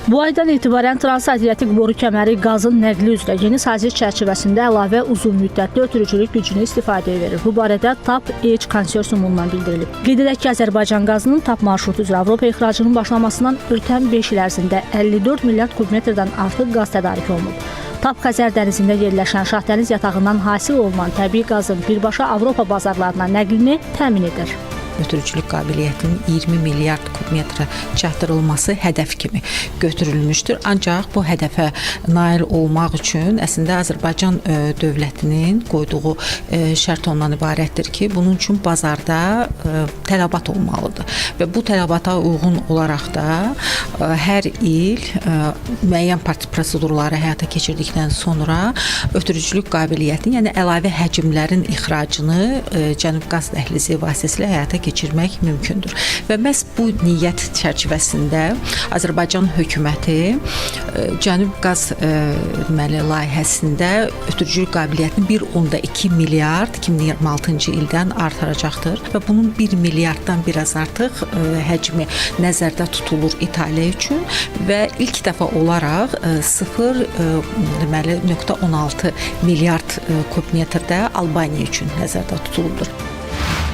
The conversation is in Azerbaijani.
Bu aydan etibarən Trans-Adriatik boru kəməri qazın nəqli üzrə yeni saziş çərçivəsində əlavə uzun müddətli ötürücülük gücünü istifadəyə verir. Bu barədə TAP Edge konsorsiumundan bildirilib. Qeyd edək ki, Azərbaycan qazının TAP marşrutu üzrə Avropa ixracının başlamasından ötən 5 il ərzində 54 milyard kubmetrdən artıq qaz tədarük olunub. TAP Xəzər dənizində yerləşən Şahdəniz yatağından hasil olunan təbii qazın birbaşa Avropa bazarlarına nəqlini təmin edir. Ötürücülük qabiliyyətinin 20 milyard kubmetrə çatdırılması hədəf kimi götürülmüşdür. Ancaq bu hədəfə nail olmaq üçün əslində Azərbaycan dövlətinin qoyduğu şərt ondan ibarətdir ki, bunun üçün bazarda tələbat olmalıdır. Və bu tələbata uyğun olaraq da hər il müəyyən prosedurları həyata keçirdikdən sonra ötürücülük qabiliyyətini, yəni əlavə həcmlərin ixracını Cənub qaz dəhlizi vasitəsilə həyata keçirmək mümkündür. Və məhz bu niyyət çərçivəsində Azərbaycan hökuməti Cənub qaz layihəsində ötürücülük qabiliyyətini 1.2 milyard 2026-cı ildən artıracaqdır və bunun 1 milyarddan biraz artıq həcmi nəzərdə tutulur İtaliya üçün və ilk dəfə olaraq 0.16 milyard kubmetrdə Albaniya üçün nəzərdə tutulur.